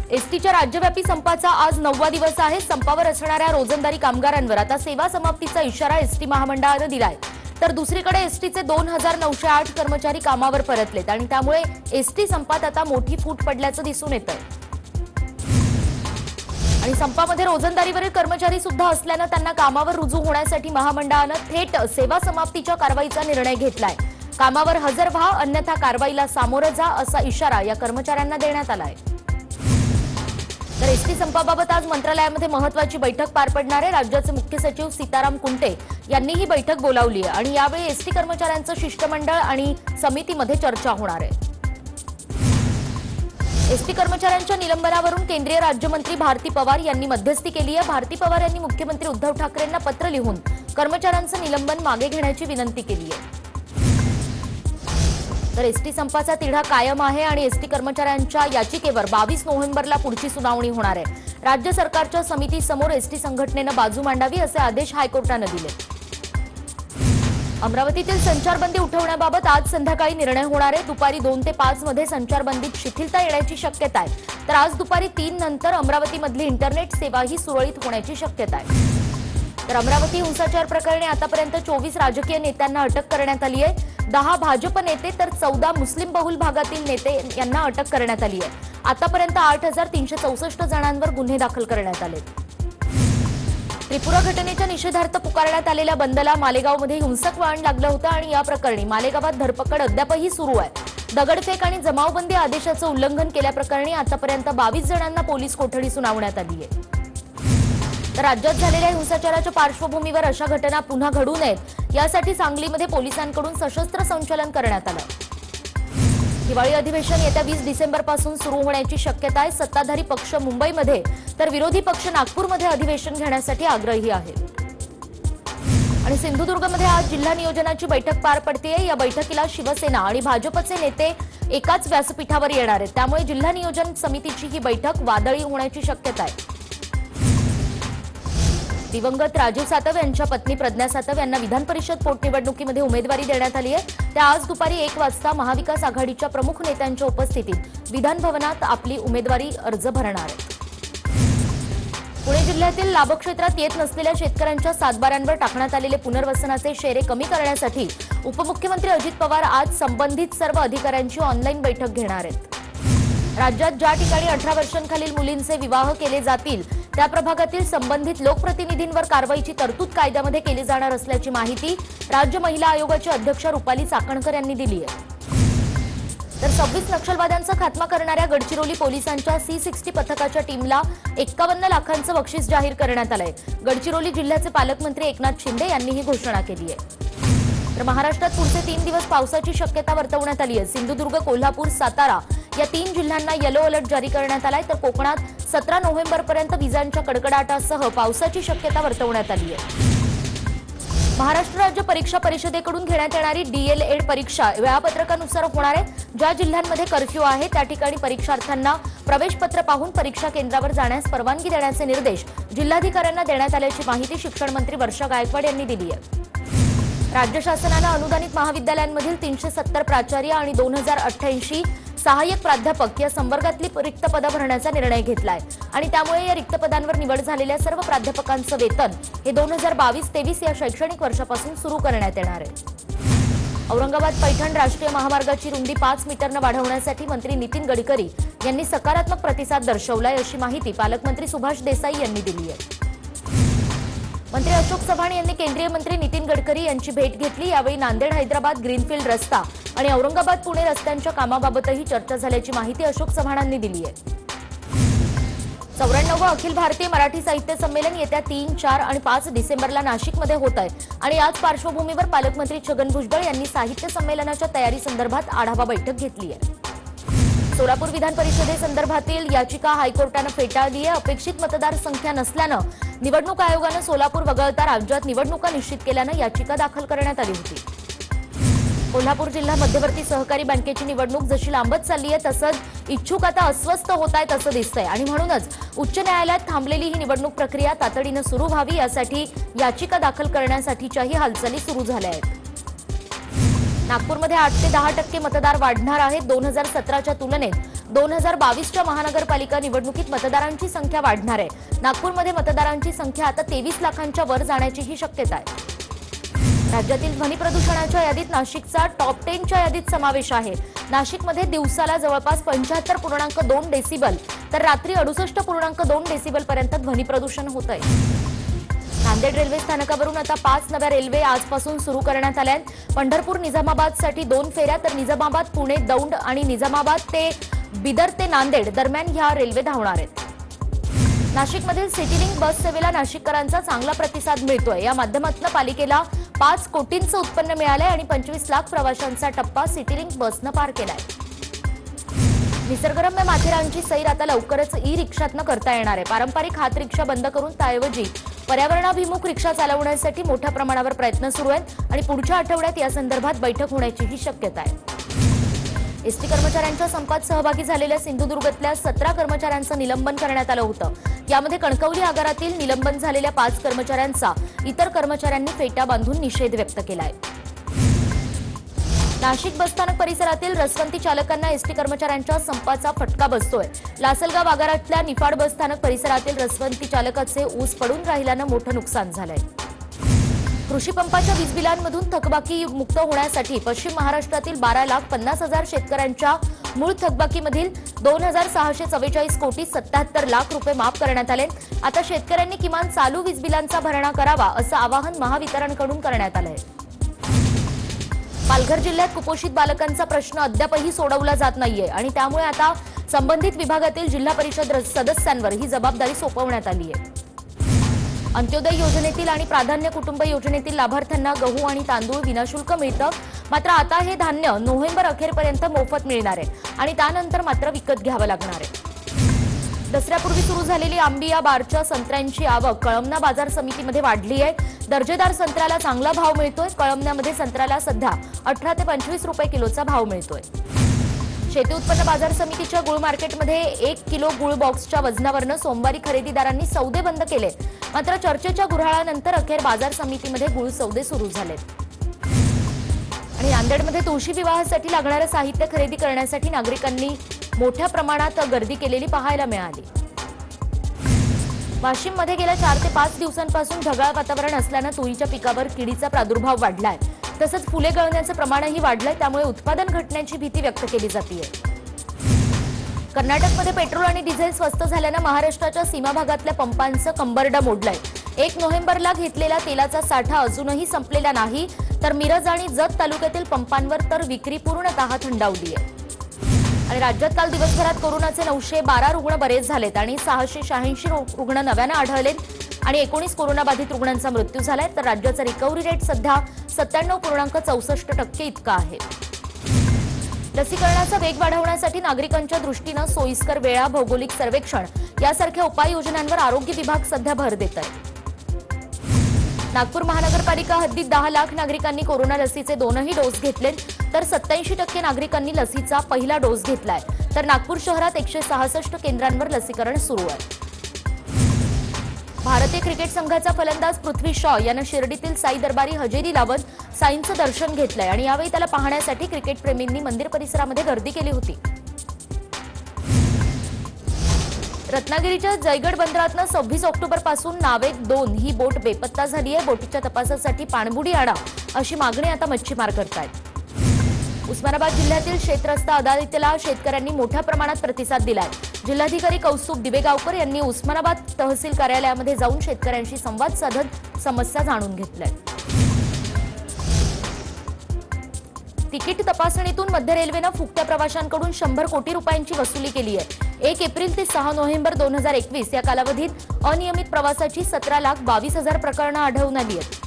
एसटीच्या राज्यव्यापी संपाचा आज 9वा दिवस आहे। संपावर असणाऱ्या रोजंदारी कामगारांवर आता सेवा समाप्तीचा इशारा एसटी महामंडळाने दिलाय। तर दुसरीकडे एसटीचे 2908 कर्मचारी कामावर परतलेत आणि त्यामुळे एसटी संपात आता मोठी फूट पडल्याचं दिसून येतंय। आणि संपामध्ये रोजंदारीवरील कर्मचारी सुद्धा असल्याने त्यांना कामावर रुजू होण्यासाठी महामंडळाने थेट सेवा समाप्तीच्या कारवाईचा निर्णय घेतलाय। कामावर हजर व्हा अन्यथा कारवाईला सामोरं जा असा इशारा या कर्मचाऱ्यांना देण्यात आलाय। तर एसटी संपाबाबत आज मंत्रालयामध्ये महत्त्वाची बैठक पार पडणार आहे। राज्याचे मुख्य सचिव सीताराम कुंटे यांनी ही बैठक बोलावली आहे आणि यावेळी एसटी कर्मचाऱ्यांचं शिष्टमंडळ आणि समितीमध्ये चर्चा होणार आहे। एसटी कर्मचाऱ्यांच्या निलंबनावरून केंद्रीय राज्यमंत्री भारती पवार यांनी मध्यस्थी केली आहे। भारती पवार यांनी मुख्यमंत्री उद्धव ठाकरेंना पत्र लिहून कर्मचाऱ्यांचं निलंबन मागे घेण्याची विनंती केली आहे। तर एसटी संपाचा तिढा कायम आहे आणि एसटी कर्मचाऱ्यांच्या याचिकेवर 22 नोव्हेंबरला पुढची सुनावणी होणार आहे। राज्य सरकारच्या समितीसमोर एसटी संघटनेने बाजू मांडावी असे आदेश हायकोर्टाने दिले। अमरावतीतील संचारबंदी उठवण्याबाबत आज संध्याकाळी निर्णय होणार आहे। दुपारी 2 ते 5 मध्ये संचारबंदीत शिथिलता येण्याची शक्यता आहे। तर आज दुपारी 3 नंतर अमरावतीमधली इंटरनेट सेवाही सुरळीत होण्याची शक्यता आहे। तर अमरावती हिंसाचार प्रकरणी आतापर्यंत 24 राजकीय नेत्यांना अटक करण्यात आली आहे। 10 भाजप नेते तर 14 मुस्लिम बहुल भागातील नेते यांना अटक करण्यात आली आहे। आतापर्यंत 8364 जणांवर गुन्हे दाखल करण्यात आले। त्रिपुरा घटनेच्या निषेधार्थ पुकारण्यात आलेल्या बंदला मालेगावमध्ये हिंसक वळण लागलं होतं आणि या प्रकरणी मालेगावात धरपकड अद्यापही सुरू आहे। दगडफेक आणि जमावबंदी आदेशाचं उल्लंघन केल्याप्रकरणी आतापर्यंत 22 जणांना पोलीस कोठडी सुनावण्यात आली आहे। तर राज्यात झालेल्या हिंसाचाराच्या पार्श्वभूमीवर अशा घटना पुन्हा घडू नयेत यासाठी सांगलीमध्ये पोलिसांकडून सशस्त्र संचलन करण्यात आलं। हिवाळी अधिवेशन येत्या 20 डिसेंबरपासून सुरू होण्याची शक्यता आहे। सत्ताधारी पक्ष मुंबईमध्ये तर विरोधी पक्ष नागपूरमध्ये अधिवेशन घेण्यासाठी आग्रही आहेत। आणि सिंधुदुर्गमध्ये आज जिल्हा नियोजनाची बैठक पार पडतेय। या बैठकीला शिवसेना आणि भाजपचे नेते एकाच व्यासपीठावर येणार आहेत। त्यामुळे जिल्हा नियोजन समितीची ही बैठक वादळी होण्याची शक्यता आहे। दिवंगत राजीव सातव यांच्या पत्नी प्रज्ञा सातव यांना विधान परिषद पोटनिवडणुकीमध्ये उमेदवारी देण्यात आली आहे। त्या आज दुपारी 1 वाजता महाविकास आघाडीच्या प्रमुख नेत्यांच्या उपस्थितीत विधान भवनात आपली उमेदवारी अर्ज भरणार आहेत। पुणे जिल्ह्यातील लाभक्षेत्रात येत नसलेल्या शेतकऱ्यांच्या सातबाऱ्यांवर टाकण्यात आलेले पुनर्वसनाचे शेरे कमी करण्यासाठी उपमुख्यमंत्री अजित पवार आज संबंधित सर्व अधिकाऱ्यांची ऑनलाईन बैठक घेणार आहेत। राज्यात ज्या ठिकाणी 18 वर्षांखालील मुलींचे विवाह केले जातील त्या प्रभागातील संबंधित लोकप्रतिनिधींवर कारवाईची तरतूद कायद्यामध्ये केली जाणार असल्याची माहिती राज्य महिला आयोगाचे अध्यक्ष रुपाली चाकणकर यांनी दिली आहे। तर 26 नक्षलवाद्यांचा खात्मा करणाऱ्या गडचिरोली पोलिसांच्या C60 पथकाच्या टीमला 51 लाखांचं बक्षीस जाहीर करण्यात आलंय। गडचिरोली जिल्ह्याचे पालकमंत्री एकनाथ शिंदे यांनी ही घोषणा केली आहे। तर महाराष्ट्रात पुढचे 3 दिवस पावसाची शक्यता वर्तवण्यात आली आहे। सिंधुदुर्ग, कोल्हापूर, सातारा या 3 जिल्ह्यांना येलो अलर्ट जारी करण्यात आलाय। तर कोकणात 17 नोव्हेंबरपर्यंत विजांच्या कडकडाटासह पावसाची शक्यता वर्तवण्यात आली आहे। महाराष्ट्र राज्य परीक्षा परिषदेकडून घेण्यात येणारी DLED परीक्षा वेळापत्रकानुसार होणार आहे। ज्या जिल्ह्यांमध्ये कर्फ्यू आहे त्या ठिकाणी परीक्षार्थ्यांना प्रवेशपत्र पाहून परीक्षा केंद्रावर जाण्यास परवानगी देण्याचे निर्देश जिल्हाधिकाऱ्यांना देण्यात आल्याची माहिती शिक्षण मंत्री वर्षा गायकवाड यांनी दिली आहे। राज्य शासनाने अनुदानित महाविद्यालयांमधील 370 प्राचार्य आणि 2088 सहाय्यक प्राध्यापक या संवर्गातली रिक्त पदं भरण्याचा निर्णय घेतलाय आणि त्यामुळे या रिक्त पदांवर निवड झालेल्या सर्व प्राध्यापकांचं वेतन हे 2022-23 या शैक्षणिक वर्षापासून सुरू करण्यात येणार आहे। औरंगाबाद पैठण राष्ट्रीय महामार्गाची रुंदी 5 मीटरने वाढवण्यासाठी मंत्री नितीन गडकरी यांनी सकारात्मक प्रतिसाद दर्शवलाय अशी माहिती पालकमंत्री सुभाष देसाई यांनी दिली आहे। मंत्री अशोक चव्हाण यांनी केंद्रीय मंत्री नितीन गडकरी यांची भेट घेतली। यावेळी नांदेड हैदराबाद ग्रीनफील्ड रस्ता आणि औरंगाबाद पुणे रस्त्यांच्या कामाबाबतही चर्चा झाल्याची माहिती अशोक चव्हाणांनी दिली आहे। 94वे अखिल भारतीय मराठी साहित्य संमेलन येत्या 3, 4 आणि 5 डिसेंबरला नाशिकमध्ये होत आहे आणि याच पार्श्वभूमीवर पालकमंत्री छगन भुजबळ यांनी साहित्य संमेलनाच्या तयारीसंदर्भात आढावा बैठक घेतली आहे। सोलापूर विधान परिषदेसंदर्भातील याचिका हायकोर्टाने फेटाळली आहे। अपेक्षित मतदार संख्या नसल्यानं निवडणूक आयोगाने सोलापूर वगळता राज्यात निवडणुका निश्चित केल्यानं याचिका दाखल करण्यात आली होती। कोल्हापूर जिल्हा मध्यवर्ती सहकारी बँकेची निवडणूक जशी लांबत चालली आहे तसंच इच्छुक आता अस्वस्थ होत आहेत असं दिसतंय आणि म्हणूनच उच्च न्यायालयात थांबलेली ही निवडणूक प्रक्रिया तातडीने सुरू व्हावी यासाठी याचिका दाखल करण्यासाठीच्याही हालचाली सुरू झाल्या आहेत। नागपूरमध्ये 8 ते 10% मतदार वाढणार आहेत। 2017च्या तुलनेत 2022च्या महानगरपालिका निवडणुकीत मतदारांची संख्या वाढणार आहे। नागपूरमध्ये मतदारांची संख्या आता 23 लाखांच्या वर जाण्याचीही शक्यता आहे। राज्यातील ध्वनी प्रदूषणाच्या यादीत नाशिकचा टॉप 10च्या यादीत समावेश आहे। नाशिकमध्ये दिवसाला जवळपास 75.2 डेसिबल तर रात्री 68.2 डेसिबल पर्यंत ध्वनी प्रदूषण होत आहे। नांदेड रेल्वे स्थानकावरून आता 5 नव्या रेल्वे आजपासून सुरू करण्यात आल्या आहेत। पंढरपूर निजामाबादसाठी 2 फेऱ्या तर निजामाबाद पुणे दौंड आणि निजामाबाद ते बिदर ते नांदेड दरम्यान ह्या रेल्वे धावणार आहेत। नाशिकमधील सिटीलिंक बस सेवेला नाशिककरांचा चांगला प्रतिसाद मिळतोय। या माध्यमातून पालिकेला 5 कोटींचं उत्पन्न मिळालंय आणि 25 लाख प्रवाशांचा टप्पा सिटीलिंक बसनं पार केलाय। निसर्गरम्य माथेरानची सैर आता लवकरच ई-रिक्षातनं करता येणार आहे। पारंपरिक हात रिक्षा बंद करून त्याऐवजी पर्यावरणाभिमुख रिक्षा चालवण्यासाठी मोठ्या प्रमाणावर प्रयत्न सुरू आहेत आणि पुढच्या आठवड्यात या संदर्भात बैठक होण्याचीही शक्यता आहे। एसटी कर्मचाऱ्यांच्या संपात सहभागी झालेल्या सिंधुदुर्गातल्या 17 कर्मचाऱ्यांचं निलंबन करण्यात आलं होतं। यामध्ये कणकवली आगारातील निलंबन झालेल्या 5 कर्मचाऱ्यांचा इतर कर्मचाऱ्यांनी फेटा बांधून निषेध व्यक्त केलाय। नाशिक बसस्थानक परिसरातील रसवंती चालकांना एसटी कर्मचाऱ्यांच्या संपाचा फटका बसतोय। लासलगाव आगारातल्या निफाड बसस्थानक परिसरातील रसवंती चालकाचे ऊस पडून राहिल्यानं मोठं नुकसान झालंय। कृषी पंपाच्या वीज बिलांमधून थकबाकी मुक्त होण्यासाठी पश्चिम महाराष्ट्रातील 12,50,000 शेतकऱ्यांच्या मूळ थकबाकीमधील 2,644 कोटी 77 लाख रुपये माफ करण्यात आले। आता शेतकऱ्यांनी किमान चालू वीज बिलांचा भरणा करावा असं आवाहन महावितरणकडून करण्यात आलंय। पालघर जिल्ह्यात कुपोषित बालकांचा प्रश्न अद्यापही सोडवला जात नाहीये आणि त्यामुळे आता संबंधित विभागातील जिल्हा परिषद सदस्यांवर ही जबाबदारी सोपवण्यात आली आहे। अंत्योदय योजनेतील आणि प्राधान्य कुटुंब योजनेतील लाभार्थ्यांना गहू आणि तांदूळ विनाशुल्क मिळतं। मात्र आता हे धान्य नोव्हेंबर अखेरपर्यंत मोफत मिळणार आहे आणि त्यानंतर मात्र विकत घ्यावं लागणार आहे। दसऱ्यापूर्वी सुरू झालेली आंबिया बारच्या संत्र्यांची आवक कळमना बाजार समितीमध्ये वाढली आहे। दर्जेदार संत्र्याला चांगला भाव मिळतोय। कळमन्यामध्ये संत्र्याला सध्या 18 ते 25 रुपये किलोचा भाव मिळतोय। शेती उत्पन्न बाजार समितीच्या गुळ मार्केटमध्ये 1 किलो गुळ बॉक्सच्या वजनावरनं सोमवारी खरेदीदारांनी सौदे बंद केले। मात्र चर्चेच्या गुऱ्हाळानंतर अखेर बाजार समितीमध्ये गुळ सौदे सुरू झालेत। आणि नांदेडमध्ये तुळशी विवाहासाठी लागणारं साहित्य खरेदी करण्यासाठी नागरिकांनी मोठ्या प्रमाणात गर्दी केलेली पाहायला मिळाली। वाशिममध्ये गेल्या 4 ते 5 दिवसांपासून ढगाळ वातावरण असल्यानं तुरीच्या पिकावर किडीचा प्रादुर्भाव वाढलाय। तसंच फुले गळण्याचं प्रमाणही वाढलंय, त्यामुळे उत्पादन घटण्याची भीती व्यक्त केली जाते। कर्नाटकमध्ये पेट्रोल आणि डिझेल स्वस्त झाल्यानं महाराष्ट्राच्या सीमा भागातल्या पंपांचं कंबरडं मोडलंय। 1 नोव्हेंबरला घेतलेला तेलाचा साठा अजूनही संपलेला नाही, तर मिरज आणि जत तालुक्यातील पंपांवर तर विक्री पूर्णतः थंडावली आहे। आणि राज्यात काल दिवसभरात कोरोनाचे 912 रुग्ण बरेच झालेत आणि 686 रुग्ण नव्यानं आढळलेत आणि 19 कोरोनाबाधित रुग्णांचा मृत्यू झालाय। तर राज्याचा रिकव्हरी रेट सध्या 97.64% इतका आहे। लसीकरणाचा वेग वाढवण्यासाठी नागरिकांच्या दृष्टीनं सोयीस्कर वेळा, भौगोलिक सर्वेक्षण यासारख्या उपाययोजनांवर आरोग्य विभाग सध्या भर देत आहे। नागपूर महानगरपालिका हद्दीत 10 लाख नागरिकांनी कोरोना लसीचे 2ही डोस घेतले, तर 87% नागरिकांनी लसीचा पहिला डोस घेतलाय। तर नागपूर शहरात 166 केंद्रांवर लसीकरण सुरू आहे। भारतीय क्रिकेट संघाचा फलंदाज पृथ्वी शॉ यानं शिर्डीतील साई दरबारी हजेरी लावत साईंचं दर्शन घेतलंय आणि यावेळी त्याला पाहण्यासाठी क्रिकेट प्रेमींनी मंदिर परिसरामध्ये गर्दी केली होती। रत्नागिरीच्या जयगड बंदरातनं 26 ऑक्टोबरपासून नावेक 2 ही बोट बेपत्ता झाली आहे। बोटीच्या तपासासाठी पाणबुडी आणा अशी मागणी आता मच्छीमार करतायत। उस्मानाबाद जिल्ह्यातील शेतरस्ता अदालतीला शेतकऱ्यांनी मोठ्या प्रमाणात प्रतिसाद दिलाय। जिल्हाधिकारी कौस्तुभ दिवेगावकर यांनी उस्मानाबाद तहसील कार्यालयामध्ये जाऊन शेतकऱ्यांशी संवाद साधत समस्या जाणून घेतल्या। तिकीट तपासणीतून मध्य रेल्वेनं फुकट्या प्रवाशांकडून 100 कोटी रुपयांची वसुली केली आहे। 1 एप्रिल ते 6 नोव्हेंबर 2021 या कालावधीत अनियमित प्रवासाची 17,22,000 प्रकरणं आढळून आली आहेत।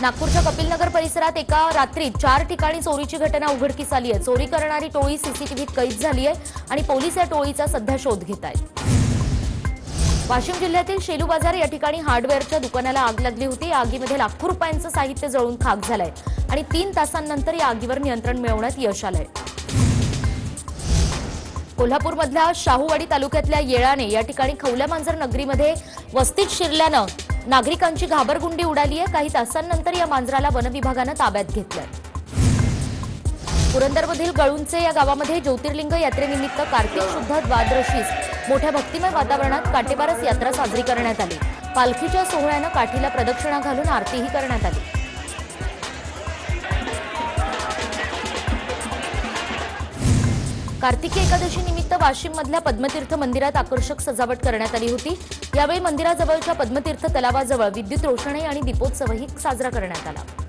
नागपूरच्या कपिलनगर परिसरात एका रात्रीत 4 ठिकाणी चोरीची घटना उघडकीस आली आहे। चोरी करणारी टोळी सीसीटीव्हीत कैद झाली आहे आणि पोलीस या टोळीचा सध्या शोध घेत आहेत। वाशिम जिल्ह्यातील शेलू बाजार या ठिकाणी हार्डवेअरच्या दुकानाला आग लागली होती। या आगीमध्ये लाखो रुपयांचं साहित्य जळून खाक झालंय आणि 3 तासांनंतर या आगीवर नियंत्रण मिळवण्यात यश आलंय। कोल्हापूरमधल्या शाहूवाडी तालुक्यातल्या येळाने या ठिकाणी खवल्यामांजर नगरीमध्ये वस्तीत शिरल्यानं नागरिकांची घाबरगुंडी उडाली आहे। काही तासांनंतर या मांजराला वन विभागानं ताब्यात घेतलंय। पुरंदरमधील गळुंचे या गावामध्ये ज्योतिर्लिंग यात्रेनिमित्त कार्तिक शुद्ध द्वादशीस मोठ्या भक्तिमय वातावरणात काटेबारस यात्रा साजरी करण्यात आली। पालखीच्या सोहळ्यानं काठीला प्रदक्षिणा घालून आरतीही करण्यात आली। कार्तिकी एकादशी निमित्त वाशिममधल्या पद्मतीर्थ मंदिरात आकर्षक सजावट करण्यात आली होती। यावेळी मंदिराजवळच्या पद्मतीर्थ तलावाजवळ विद्युत रोषणाई आणि दीपोत्सवही साजरा करण्यात आला।